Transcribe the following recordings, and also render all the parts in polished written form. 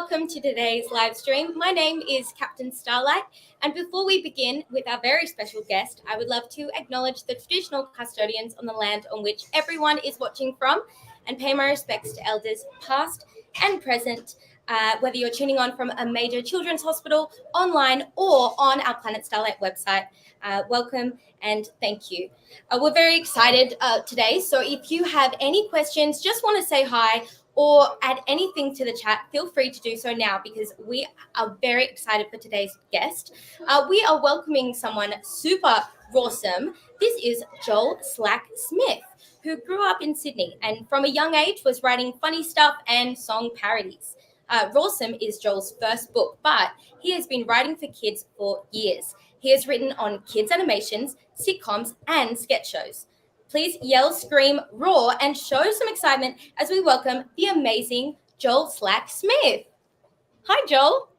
welcome to today's live stream. My name is Captain Starlight, and before we begin with our very special guest, I would love to acknowledge the traditional custodians on the land on which everyone is watching from, and pay my respects to elders past and present, whether you're tuning on from a major children's hospital, online, or on our Planet Starlight website. Welcome and thank you. We're very excited today, so if you have any questions, just want to say hi, or add anything to the chat, feel free to do so now because we are very excited for today's guest. We are welcoming someone super Roarsome. This is Joel SlackSmith, who grew up in Sydney and from a young age was writing funny stuff and song parodies. Roarsome is Joel's first book, but he has been writing for kids for years. He has written on kids' animations, sitcoms, and sketch shows. Please yell, scream, roar, and show some excitement as we welcome the amazing Joel SlackSmith. Hi, Joel.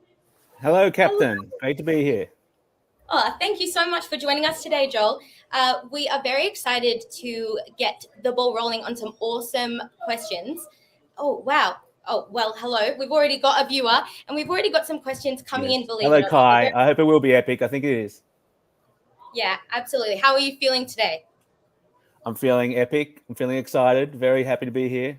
Hello, Captain. Hello. Great to be here. Oh, thank you so much for joining us today, Joel. We are very excited to get the ball rolling on some awesome questions. Oh, wow. Oh, well, hello. We've already got a viewer, and we've already got some questions coming in, believe it or not. Hello, Kai. I hope it will be epic. I think it is. Yeah, absolutely. How are you feeling today? I'm feeling epic. I'm feeling excited. Very happy to be here.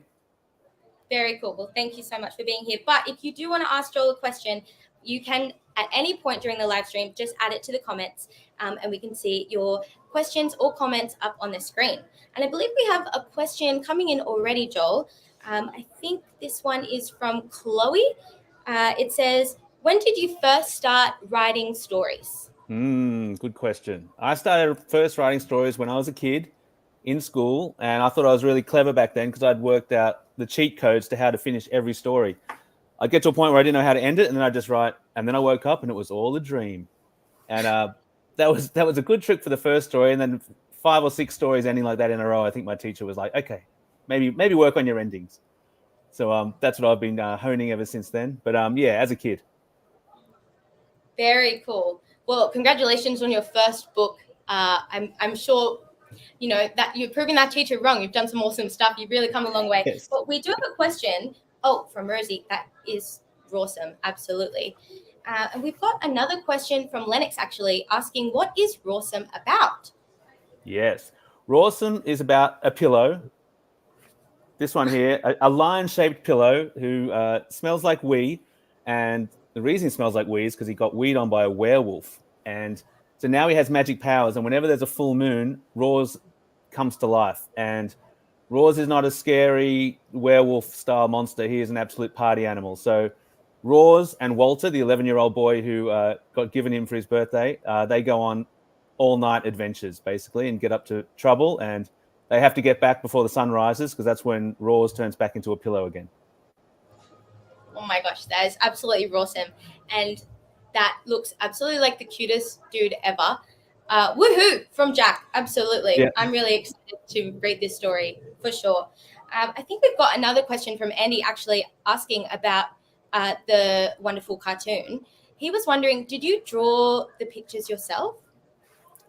Very cool. Well, thank you so much for being here. But if you do want to ask Joel a question, you can, at any point during the live stream, just add it to the comments and we can see your questions or comments up on the screen. And I believe we have a question coming in already, Joel. I think this one is from Chloe. It says, when did you first start writing stories? Good question. I started first writing stories when I was a kid in school, and I thought I was really clever back then because I'd worked out the cheat codes to how to finish every story. I'd get to a point where I didn't know how to end it, and then I'd just write, and then I woke up and it was all a dream. And that was a good trick for the first story, and then 5 or 6 stories ending like that in a row, I think my teacher was like, okay, maybe work on your endings. So that's what I've been honing ever since then. But yeah, as a kid. Very cool. Well, congratulations on your first book. I'm sure you know that you're proving that teacher wrong. You've done some awesome stuff. You've really come a long way. Yes. But we do have a question. Oh, from Rosie. That is Roarsome. Absolutely. And we've got another question from Lennox, actually, asking, what is Roarsome about? Yes. Roarsome is about a pillow. This one here, a lion-shaped pillow who smells like wee. And the reason he smells like wee is because he got weed on by a werewolf. And so now he has magic powers, and whenever there's a full moon, Roars comes to life. And Roars is not a scary werewolf-style monster. He is an absolute party animal. So Roars and Walter, the 11-year-old boy who got given him for his birthday, they go on all-night adventures, basically, and get up to trouble. And they have to get back before the sun rises because that's when Roars turns back into a pillow again. Oh, my gosh. That is absolutely Roarsome. And that looks absolutely like the cutest dude ever. Woohoo from Jack. Absolutely. Yeah. I'm really excited to read this story for sure. I think we've got another question from Andy actually asking about the wonderful cartoon. He was wondering, did you draw the pictures yourself?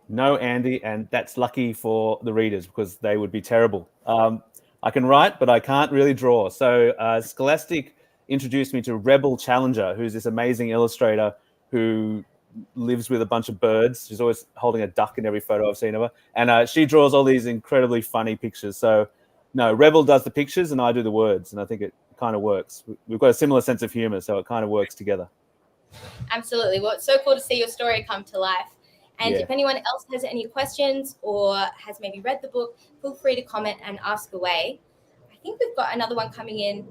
No, Andy, and that's lucky for the readers because they would be terrible. I can write, but I can't really draw. So Scholastic introduced me to Rebel Challenger, who's this amazing illustrator who lives with a bunch of birds. She's always holding a duck in every photo I've seen of her. And she draws all these incredibly funny pictures. So, no, Rebel does the pictures and I do the words. And I think it kind of works. We've got a similar sense of humor, so it kind of works together. Absolutely. Well, it's so cool to see your story come to life. And if anyone else has any questions or has maybe read the book, feel free to comment and ask away. I think we've got another one coming in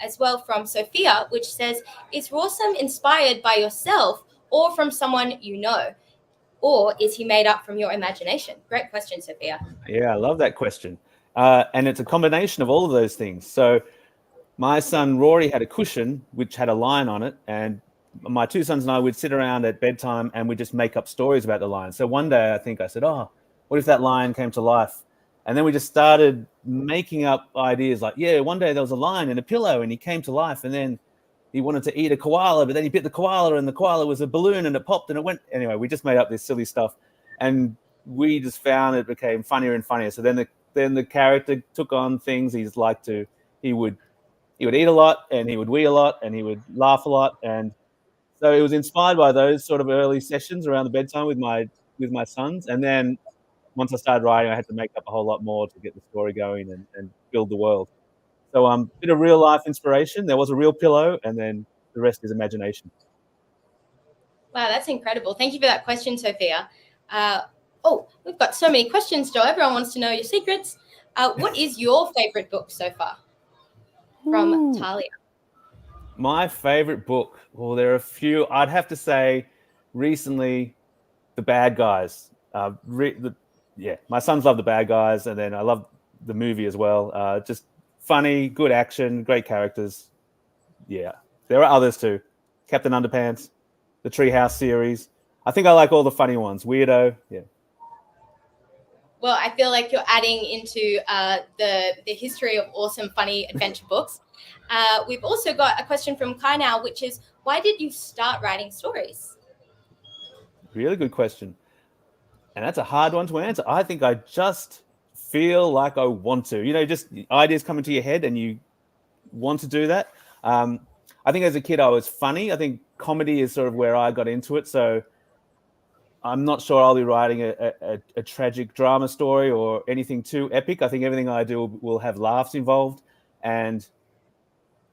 as well from Sophia, which says, is Roarsome inspired by yourself or from someone you know? Or is he made up from your imagination? Great question, Sophia. Yeah, I love that question. And it's a combination of all of those things. So my son Rory had a cushion which had a lion on it, and my 2 sons and I would sit around at bedtime and we'd just make up stories about the lion. So one day I think I said, oh, what if that lion came to life? And then we just started making up ideas like, yeah, one day there was a lion in a pillow and he came to life, and then he wanted to eat a koala, but then he bit the koala and the koala was a balloon and it popped and it went. Anyway, we just made up this silly stuff and we just found it became funnier and funnier. So then the character took on things he would He would eat a lot, and he would wee a lot, and he would laugh a lot, and so it was inspired by those sort of early sessions around the bedtime with my sons. And then once I started writing, I had to make up a whole lot more to get the story going and build the world. So bit of real life inspiration. There was a real pillow, and then the rest is imagination. Wow, that's incredible. Thank you for that question, Sophia. We've got so many questions, Joe. Everyone wants to know your secrets. What is your favorite book so far? From Talia. My favorite book. Well, there are a few. I'd have to say, recently, The Bad Guys. My sons love The Bad Guys, and then I love the movie as well. Just funny, good action, great characters. Yeah, there are others too. Captain Underpants, the Treehouse series. I think I like all the funny ones. Weirdo. Yeah. Well, I feel like you're adding into the history of awesome, funny adventure books. We've also got a question from Kai now, which is, why did you start writing stories? Really good question. And that's a hard one to answer. I think I just feel like I want to. Just ideas come into your head and you want to do that. I think as a kid, I was funny. I think comedy is sort of where I got into it. So I'm not sure I'll be writing a tragic drama story or anything too epic. I think everything I do will have laughs involved. And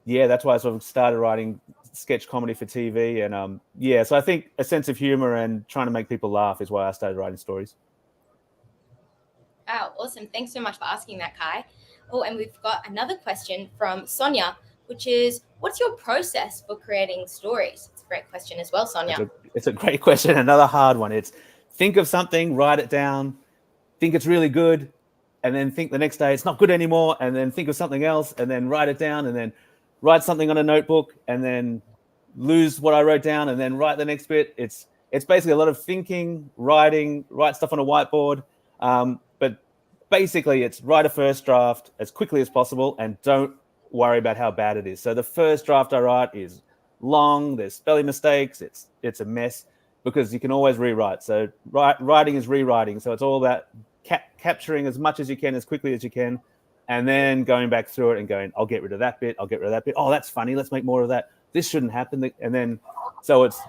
yeah, that's why I sort of started writing sketch comedy for TV. And so I think a sense of humor and trying to make people laugh is why I started writing stories. Wow, awesome. Thanks so much for asking that, Kai. Oh, and we've got another question from Sonia, which is, what's your process for creating stories? It's a great question as well, Sonia. It's a great question. Another hard one. It's think of something, write it down, think it's really good, and then think the next day it's not good anymore, and then think of something else, and then write it down, and then write something on a notebook, and then lose what I wrote down, and then write the next bit. It's basically a lot of thinking, writing, write stuff on a whiteboard. But basically, it's write a first draft as quickly as possible, and don't worry about how bad it is. So the first draft I write is long. There's spelling mistakes. It's a mess because you can always rewrite. So writing is rewriting. So it's all about capturing as much as you can as quickly as you can, and then going back through it and going, I'll get rid of that bit. I'll get rid of that bit. Oh, that's funny. Let's make more of that. This shouldn't happen. And then, so it's,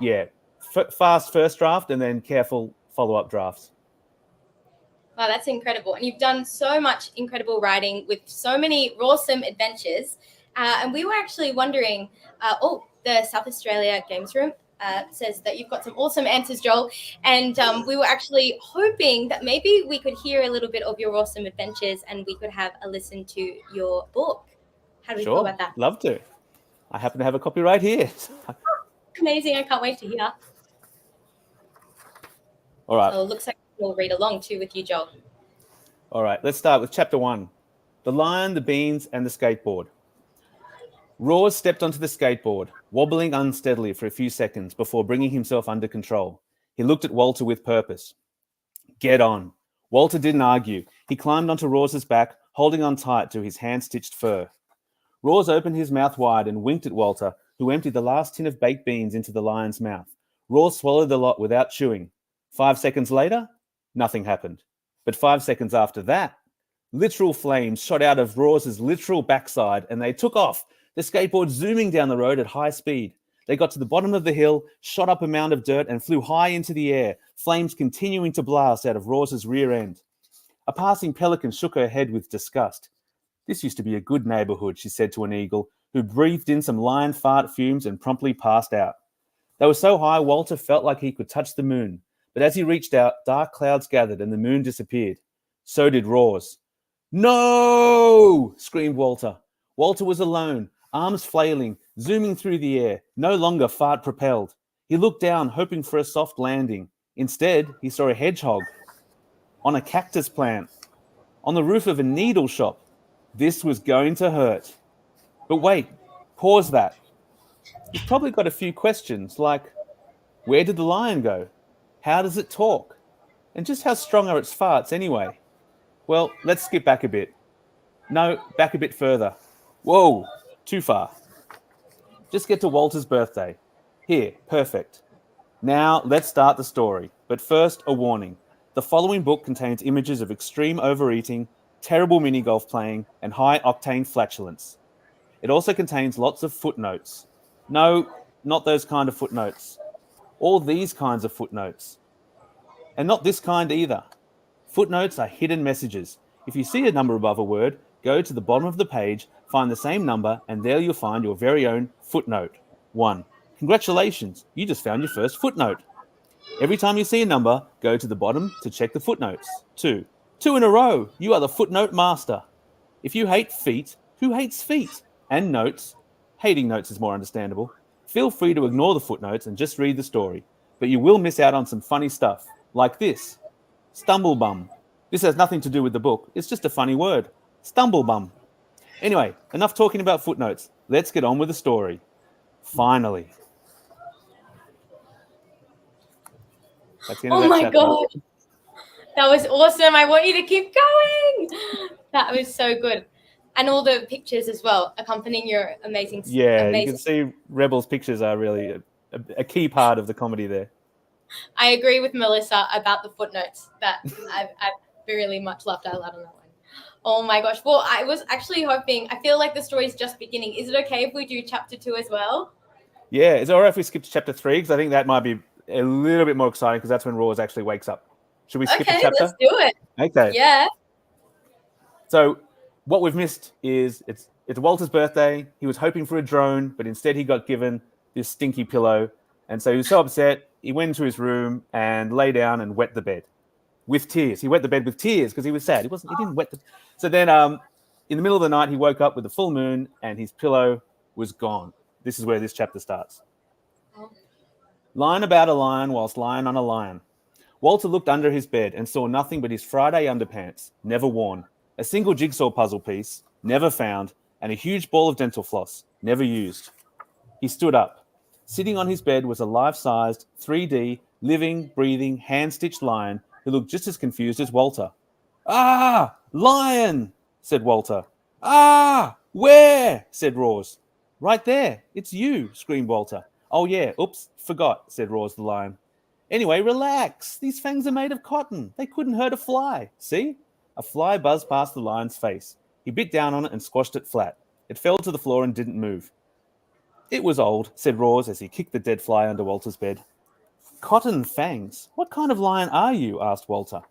fast first draft and then careful follow-up drafts. Wow, that's incredible. And you've done so much incredible writing with so many Roarsome adventures. And we were actually wondering, the South Australia Games Room says that you've got some awesome answers, Joel. And we were actually hoping that maybe we could hear a little bit of your awesome adventures and we could have a listen to your book. How do we feel about that? Love to. I happen to have a copy right here. Amazing. I can't wait to hear. All right. So it looks like we'll read along too with you, Joel. All right. Let's start with chapter 1. The Lion, the Beans, and the Skateboard. Roars stepped onto the skateboard, wobbling unsteadily for a few seconds before bringing himself under control. He looked at Walter with purpose. Get on. Walter didn't argue. He climbed onto Roars's back, holding on tight to his hand-stitched fur. Roars opened his mouth wide and winked at Walter, who emptied the last tin of baked beans into the lion's mouth. Roars swallowed the lot without chewing. 5 seconds later, nothing happened. But 5 seconds after that, literal flames shot out of Roars's literal backside and they took off, the skateboard zooming down the road at high speed. They got to the bottom of the hill, shot up a mound of dirt and flew high into the air, flames continuing to blast out of Roars's rear end. A passing pelican shook her head with disgust. This used to be a good neighborhood, she said to an eagle, who breathed in some lion fart fumes and promptly passed out. They were so high, Walter felt like he could touch the moon. But as he reached out, dark clouds gathered and the moon disappeared. So did Roars. No! Screamed Walter. Walter was alone, arms flailing, zooming through the air, no longer fart-propelled. He looked down, hoping for a soft landing. Instead, he saw a hedgehog on a cactus plant, on the roof of a needle shop. This was going to hurt. But wait, pause that. You've probably got a few questions like, where did the lion go? How does it talk? And just how strong are its farts anyway? Well, let's skip back a bit. No, back a bit further. Whoa, too far. Just get to Walter's birthday. Here, perfect. Now, let's start the story. But first, a warning. The following book contains images of extreme overeating, terrible mini-golf playing, and high-octane flatulence. It also contains lots of footnotes. No, not those kind of footnotes. All these kinds of footnotes. And not this kind either. Footnotes are hidden messages. If you see a number above a word, go to the bottom of the page, find the same number, and there you'll find your very own footnote. 1. Congratulations, you just found your first footnote. Every time you see a number, go to the bottom to check the footnotes. 2. 2 in a row, you are the footnote master. If you hate feet, who hates feet? And notes, hating notes is more understandable. Feel free to ignore the footnotes and just read the story. But you will miss out on some funny stuff, like this. Stumblebum. This has nothing to do with the book. It's just a funny word. Stumblebum. Anyway, enough talking about footnotes. Let's get on with the story. Finally. That's the end of that chapter. God. That was awesome. I want you to keep going. That was so good. And all the pictures as well, accompanying your amazing. Yeah, you can see Rebel's pictures are really a key part of the comedy there. I agree with Melissa about the footnotes. That I really much laughed out loud on that one. Oh my gosh. Well, I was actually hoping, I feel like the story's just beginning. Is it okay if we do chapter 2 as well? Yeah, is it all right if we skip to chapter 3? Because I think that might be a little bit more exciting because that's when Roars actually wakes up. Should we skip the chapter? Let's do it. Okay. Yeah. So what we've missed is it's Walter's birthday. He was hoping for a drone, but instead he got given this stinky pillow. And so he was so upset, he went into his room and lay down and wet the bed with tears. He wet the bed with tears because he was sad. He didn't wet the... So then in the middle of the night, he woke up with the full moon and his pillow was gone. This is where this chapter starts. Lion about a lion whilst lying on a lion. Walter looked under his bed and saw nothing but his Friday underpants, never worn, a single jigsaw puzzle piece, never found, and a huge ball of dental floss, never used. He stood up. Sitting on his bed was a life-sized, 3D, living, breathing, hand-stitched lion who looked just as confused as Walter. "Ah, lion!" said Walter. "Ah, where?" said Roars. "Right there, it's you," screamed Walter. "Oh yeah, oops, forgot," said Roars the lion. "Anyway, relax. These fangs are made of cotton. They couldn't hurt a fly. See?" A fly buzzed past the lion's face. He bit down on it and squashed it flat. It fell to the floor and didn't move. "It was old," said Roars as he kicked the dead fly under Walter's bed. "Cotton fangs? What kind of lion are you?" asked Walter.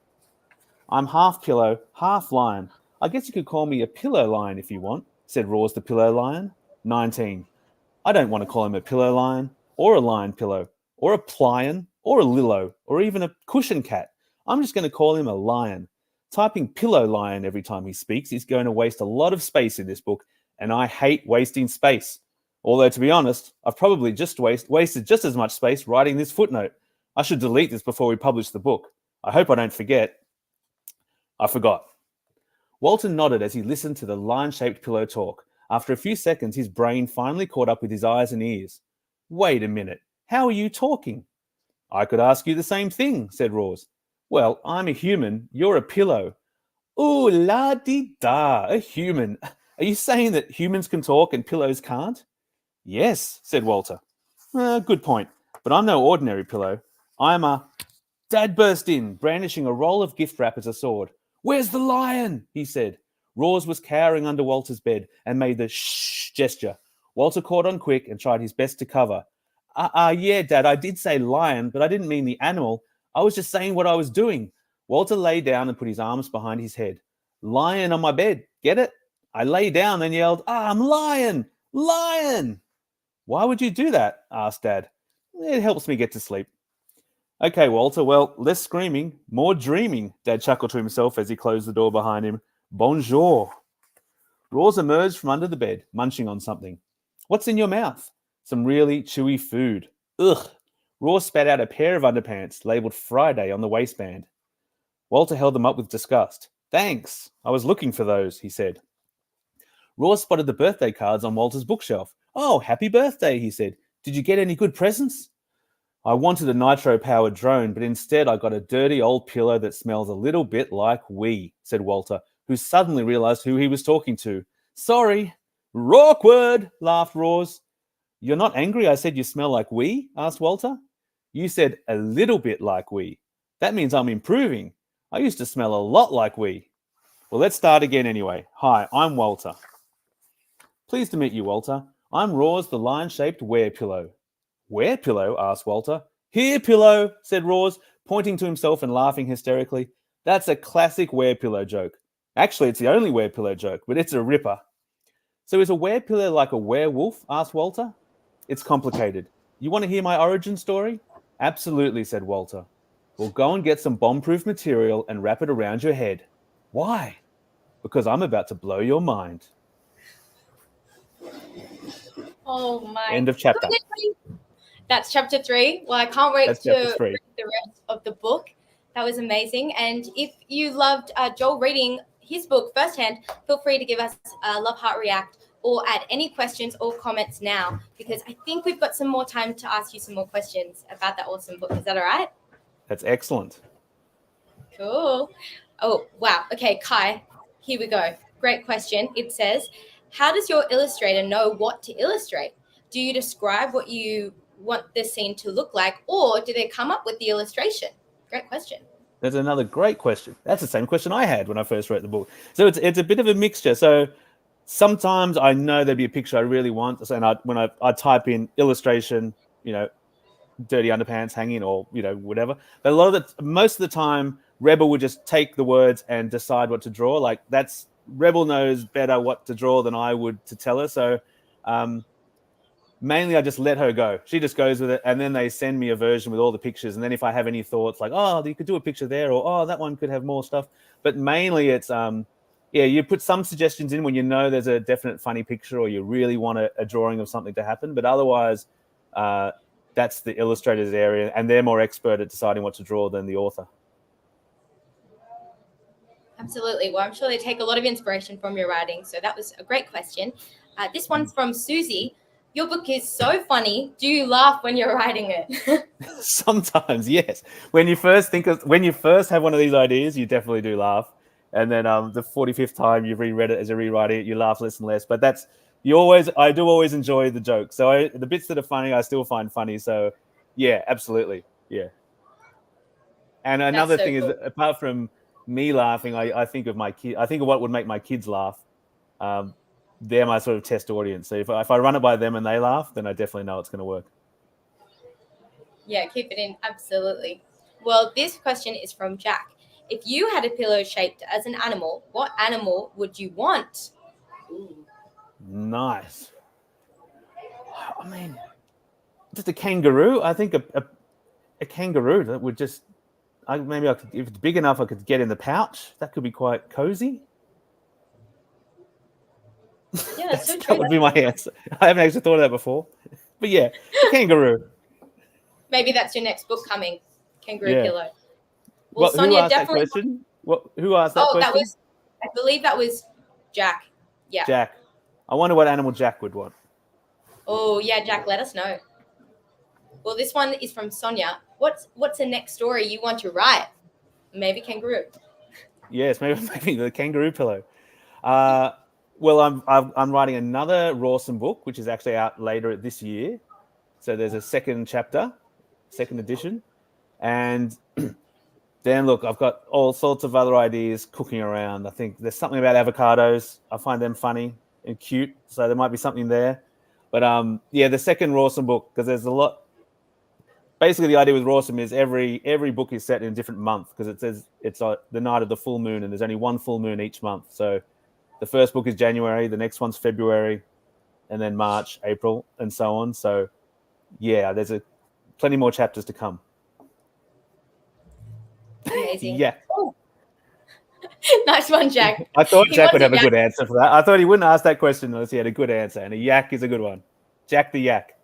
"I'm half pillow, half lion. I guess you could call me a pillow lion if you want," said Roars the pillow lion. 19. "I don't want to call him a pillow lion, or a lion pillow, or a plion, or a lillo, or even a cushion cat. I'm just going to call him a lion. Typing pillow lion every time he speaks is going to waste a lot of space in this book, and I hate wasting space. Although, to be honest, I've probably just wasted just as much space writing this footnote. I should delete this before we publish the book. I hope I don't forget." I forgot. Walter nodded as he listened to the lion-shaped pillow talk. After a few seconds, his brain finally caught up with his eyes and ears. "Wait a minute. How are you talking?" "I could ask you the same thing," said Roars. "Well, I'm a human. You're a pillow." "Ooh, la-dee-da, a human. Are you saying that humans can talk and pillows can't?" "Yes," said Walter. Good point. But I'm no ordinary pillow. I'm a... Dad burst in, brandishing a roll of gift wrap as a sword. "Where's the lion?" he said. Roars was cowering under Walter's bed and made the shh gesture. Walter caught on quick and tried his best to cover. Yeah, Dad, I did say lion, but I didn't mean the animal. I was just saying what I was doing." Walter lay down and put his arms behind his head. "Lion on my bed, get it?" I lay down and yelled, "I'm lion! Lion!" "Why would you do that?" asked Dad. "It helps me get to sleep." "Okay, Walter, well, less screaming, more dreaming," Dad chuckled to himself as he closed the door behind him. "Bonjour." Roars emerged from under the bed, munching on something. "What's in your mouth?" "Some really chewy food." "Ugh." Roars spat out a pair of underpants, labelled Friday on the waistband. Walter held them up with disgust. "Thanks. I was looking for those," he said. Roars spotted the birthday cards on Walter's bookshelf. "Oh, happy birthday," he said. "Did you get any good presents?" "I wanted a nitro-powered drone, but instead I got a dirty old pillow that smells a little bit like wee," said Walter, who suddenly realized who he was talking to. "Sorry." "Awkward," laughed Roars. "You're not angry I said you smell like wee?" asked Walter. "You said a little bit like wee. That means I'm improving. I used to smell a lot like wee." "Well, let's start again anyway. Hi, I'm Walter." Pleased to meet you, Walter. I'm Roars, the lion-shaped werepillow. Werepillow? Asked Walter. Here, Pillow, said Roars, pointing to himself and laughing hysterically. That's a classic werepillow joke. Actually, it's the only werepillow joke, but it's a ripper. So is a werepillow like a werewolf? Asked Walter. It's complicated. You want to hear my origin story? Absolutely, said Walter. Well, go and get some bomb-proof material and wrap it around your head. Why? Because I'm about to blow your mind. Oh my End of chapter. goodness. That's chapter 3. Well, I can't wait That's to chapter 3. read the rest of the book. That was amazing. And if you loved Joel reading his book firsthand, feel free to give us a love heart react or add any questions or comments now, because I think we've got some more time to ask you some more questions about that awesome book. Is that all right? That's excellent. Cool. Oh, wow. Okay, Kai, here we go. Great question. It says, how does your illustrator know what to illustrate? Do you describe what you want the scene to look like, or do they come up with the illustration? Great question. That's another great question. That's the same question I had when I first wrote the book. So it's a bit of a mixture. So sometimes I know there'd be a picture I really want, and when I type in illustration, dirty underpants hanging or whatever. But most of the time, Rebel would just take the words and decide what to draw. Like Rebel knows better what to draw than I would to tell her. So mainly I just let her go. She just goes with it, and then they send me a version with all the pictures. And then if I have any thoughts, like, oh, you could do a picture there, or oh, that one could have more stuff. But mainly it's you put some suggestions in when you know there's a definite funny picture or you really want a drawing of something to happen. But otherwise, that's the illustrator's area, and they're more expert at deciding what to draw than the author. Absolutely. Well, I'm sure they take a lot of inspiration from your writing. So that was a great question. This one's from Susie. Your book is so funny. Do you laugh when you're writing it? Sometimes, yes. When you first have one of these ideas, you definitely do laugh. And then the 45th time you've reread it as a rewriter, you laugh less and less. But I do always enjoy the jokes. So the bits that are funny, I still find funny. So yeah, absolutely. Yeah. And another thing is, apart from me laughing, I think of my kid. I think of what would make my kids laugh. They're my sort of test audience. So if I run it by them and they laugh, then I definitely know it's going to work. Yeah, keep it in. Absolutely. Well, this question is from Jack. If you had a pillow shaped as an animal, what animal would you want? Ooh. Nice. I mean, just a kangaroo. I think a kangaroo that would just, maybe I could, if it's big enough, I could get in the pouch. That could be quite cozy. Yeah, that's so true. That would be my answer. I haven't actually thought of that before. But yeah, kangaroo. Maybe that's your next book coming, Kangaroo Pillow. Well, Sonia, who asked that question? Who asked that question? I believe that was Jack. Yeah. Jack. I wonder what animal Jack would want. Oh, yeah, Jack, let us know. Well, this one is from Sonia. What's the next story you want to write? Maybe kangaroo. Yes, maybe the kangaroo pillow. Well, I'm writing another Roarsome book, which is actually out later this year. So there's a second chapter, second edition. And then, look, I've got all sorts of other ideas cooking around. I think there's something about avocados. I find them funny and cute. So there might be something there. But the second Roarsome book, because there's a lot. Basically, the idea with Roarsome is every book is set in a different month, because it says it's the night of the full moon, and there's only one full moon each month. So the first book is January, the next one's February, and then March, April, and so on. So, yeah, there's plenty more chapters to come. Amazing. Yeah. Oh. Nice one, Jack. I thought Jack would have a good answer for that. I thought he wouldn't ask that question unless he had a good answer, and a yak is a good one. Jack the yak.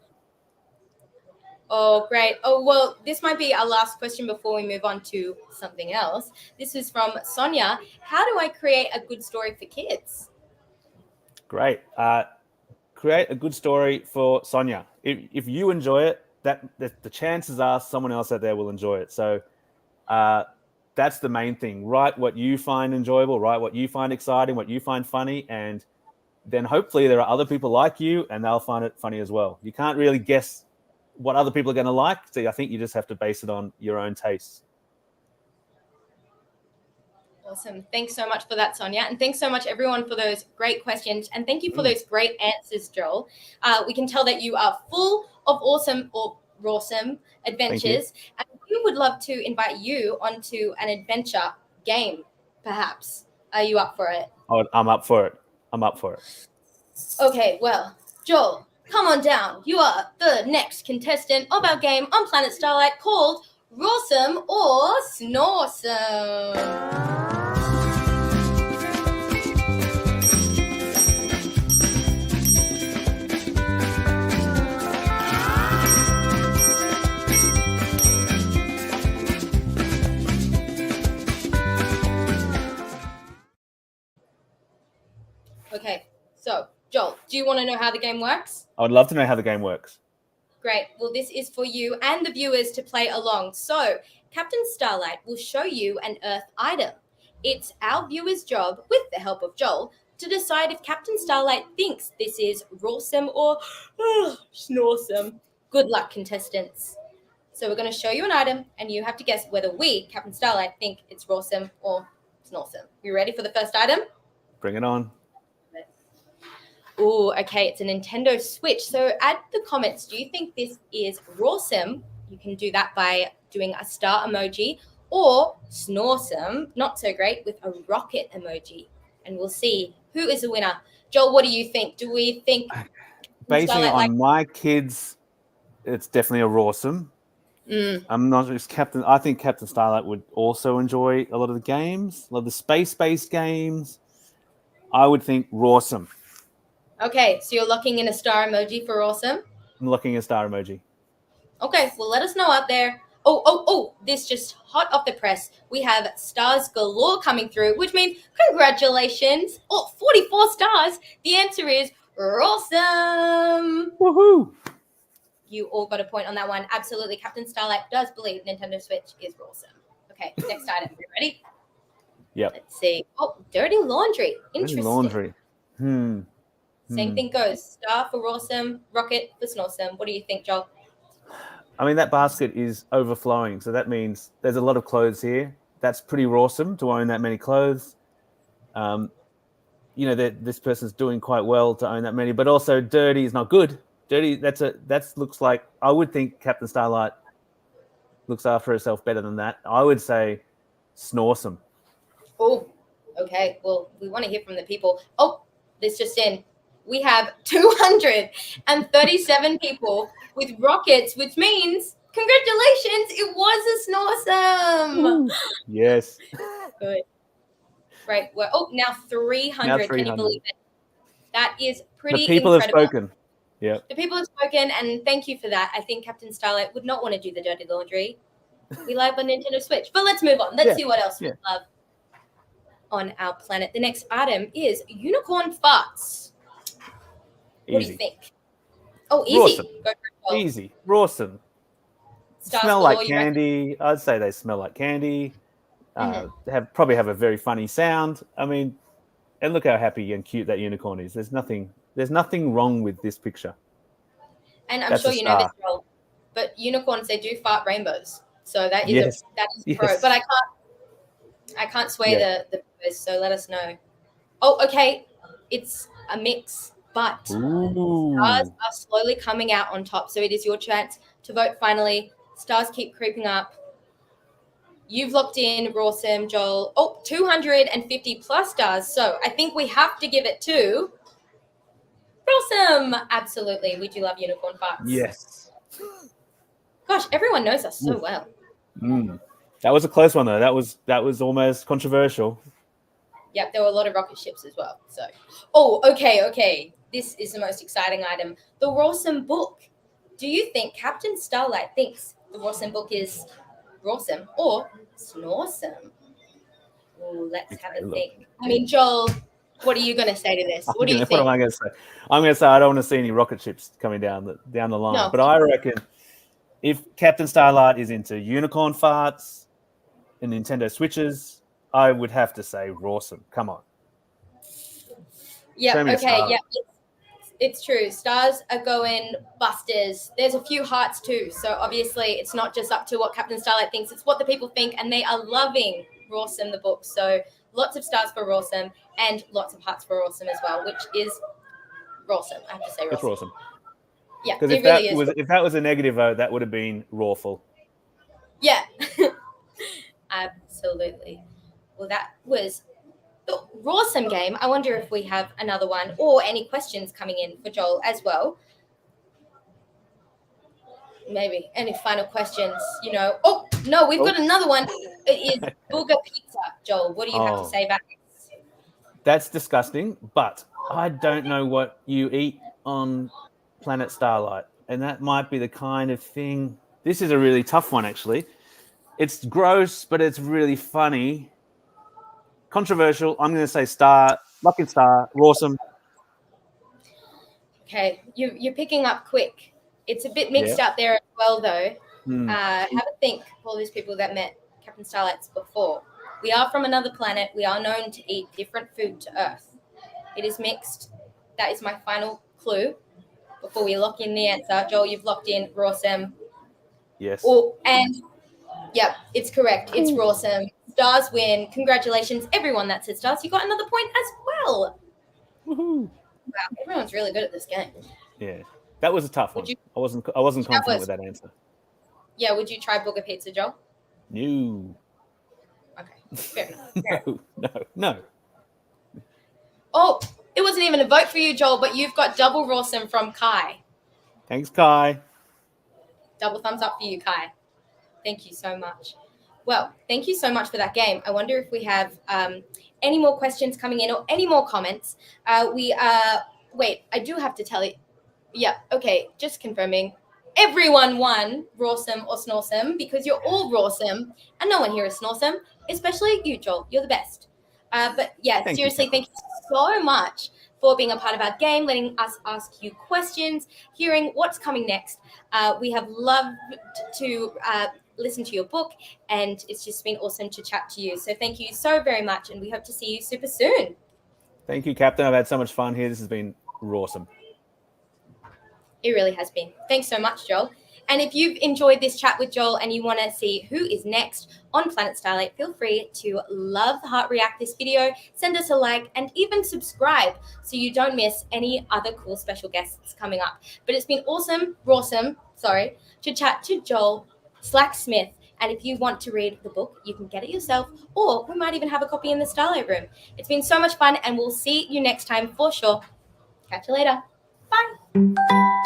Oh, great. Oh, well, this might be our last question before we move on to something else. This is from Sonia. How do I create a good story for kids? Great. Create a good story for Sonia. If you enjoy it, the chances are someone else out there will enjoy it. So that's the main thing. Write what you find enjoyable, write what you find exciting, what you find funny, and then hopefully there are other people like you and they'll find it funny as well. You can't really guess what other people are going to like. So I think you just have to base it on your own tastes. Awesome. Thanks so much for that, Sonia. And thanks so much, everyone, for those great questions. And thank you for those great answers, Joel. We can tell that you are full of awesome or Roarsome adventures. And we would love to invite you onto an adventure game, perhaps. Are you up for it? Oh, I'm up for it. Okay, well, Joel, come on down. You are the next contestant of our game on Planet Starlight called Roarsome or Snoresome. Okay, so Joel, do you want to know how the game works? I would love to know how the game works. Great. Well, this is for you and the viewers to play along. So, Captain Starlight will show you an Earth item. It's our viewers' job, with the help of Joel, to decide if Captain Starlight thinks this is Roarsome or Snoresome. Good luck, contestants. So, we're going to show you an item, and you have to guess whether we, Captain Starlight, think it's Roarsome or Snoresome. You ready for the first item? Bring it on. Oh, okay. It's a Nintendo Switch. So add the comments. Do you think this is Roarsome? You can do that by doing a star emoji, or Snoresome, not so great, with a rocket emoji. And we'll see who is the winner. Joel, what do you think? Do we think... Basing it on my kids, it's definitely a Roarsome. I'm not just Captain. I think Captain Starlight would also enjoy a lot of the games, a lot of the space-based games. I would think Roarsome. Okay, so you're locking in a star emoji for Roarsome? I'm locking a star emoji. Okay, well, let us know out there. Oh, this just hot off the press. We have stars galore coming through, which means congratulations. 44 stars. The answer is Roarsome. Woohoo! You all got a point on that one. Absolutely. Captain Starlight does believe Nintendo Switch is Roarsome. Okay, next item. You ready? Yep. Let's see. Oh, dirty laundry. Interesting. Dirty laundry. Same thing goes. Star for Roarsome, rocket for Snoresome. What do you think, Joel? I mean, that basket is overflowing, so that means there's a lot of clothes here. That's pretty Roarsome to own that many clothes. This person's doing quite well to own that many, but also dirty is not good. Dirty, that looks like, I would think Captain Starlight looks after herself better than that. I would say Snoresome. Oh, okay. Well, we want to hear from the people. Oh, this just in. We have 237 people with rockets, which means, congratulations, it was a Snoresome. Yes. Good. Right. Well, now 300. Can you believe it? That is pretty incredible. The people have spoken. Yeah. The people have spoken, and thank you for that. I think Captain Starlight would not want to do the dirty laundry. We live on Nintendo Switch. But let's move on. Let's see what else we love on our planet. The next item is unicorn farts. What do you think? Oh, easy. Roarsome. Go for it. Easy. Roarsome. Smell like candy. I'd say they smell like candy. Probably have a very funny sound. I mean, and look how happy and cute that unicorn is. There's nothing wrong with this picture. And I'm sure you know this, Joel, but unicorns, they do fart rainbows. So that is pro. But I can't sway the viewers, so let us know. Oh, okay. It's a mix. But stars are slowly coming out on top. So it is your chance to vote finally. Stars keep creeping up. You've locked in Roarsome, Joel. 250 plus stars. So I think we have to give it to Roarsome. Absolutely. We do love unicorn farts. Yes. Gosh, everyone knows us so well. That was a close one, though. That was almost controversial. Yep, there were a lot of rocket ships as well. So, okay. This is the most exciting item. The Roarsome book. Do you think Captain Starlight thinks the Roarsome book is Roarsome or Snoresome? Let's have a think. I mean, Joel, what are you going to say to this? What do you think? What am I going to say? I'm going to say I don't want to see any rocket ships coming down the line. No. But I reckon if Captain Starlight is into unicorn farts and Nintendo Switches, I would have to say Roarsome. Come on. Yeah, okay, yeah. It's true. Stars are going busters. There's a few hearts too. So obviously it's not just up to what Captain Starlight thinks. It's what the people think, and they are loving Roarsome the book. So lots of stars for Roarsome and lots of hearts for Roarsome as well, which is Roarsome. I have to say It's Roarsome. awesome. Yeah, Because it really is. if that was a negative vote, that would have been rawful. Yeah, absolutely. Well, that was the Roarsome game. I wonder if we have another one or any questions coming in for Joel as well. Maybe any final questions, you know. Oh, no, we've got another one. It is Booger Pizza. Joel, what do you have to say about this? That's disgusting, but I don't know what you eat on Planet Starlight. And that might be the kind of thing. This is a really tough one, actually. It's gross, but it's really funny. Controversial. I'm going to say star, lucky star, Roarsome. Okay, you're picking up quick. It's a bit mixed up there as well, though. Have a think for all these people that met Captain Starlights before. We are from another planet. We are known to eat different food to Earth. It is mixed. That is my final clue before we lock in the answer. Joel, you've locked in Roarsome. Yes. Yep, it's correct. It's Roarsome. Stars win. Congratulations, everyone that said stars. You got another point as well. Woohoo. Wow, everyone's really good at this game. Yeah, that was a tough one. I wasn't confident with that answer. Yeah, would you try Booger Pizza, Joel? No. Okay, fair enough. No. Oh, it wasn't even a vote for you, Joel, but you've got double Roarsome from Kai. Thanks, Kai. Double thumbs up for you, Kai. Thank you so much. Well, thank you so much for that game. I wonder if we have any more questions coming in or any more comments. Wait, I do have to tell you. Yeah, okay, just confirming. Everyone won Roarsome or Snorsome because you're all Roarsome and no one here is Snorsome, especially you, Joel. You're the best. But yeah, seriously, thank you so much for being a part of our game, letting us ask you questions, hearing what's coming next. We have loved to listen to your book, and it's just been awesome to chat to you. So thank you so very much, and we hope to see you super soon. Thank you, Captain. I've had so much fun here. This has been awesome. It really has been. Thanks so much, Joel. And if you've enjoyed this chat with Joel and you want to see who is next on Planet Starlight, feel free to love the heart react this video, send us a like, and even subscribe so you don't miss any other cool special guests coming up. But it's been awesome, to chat to Joel SlackSmith. And if you want to read the book, you can get it yourself, or we might even have a copy in the Starlight Room. It's been so much fun, and we'll see you next time for sure. Catch you later. Bye.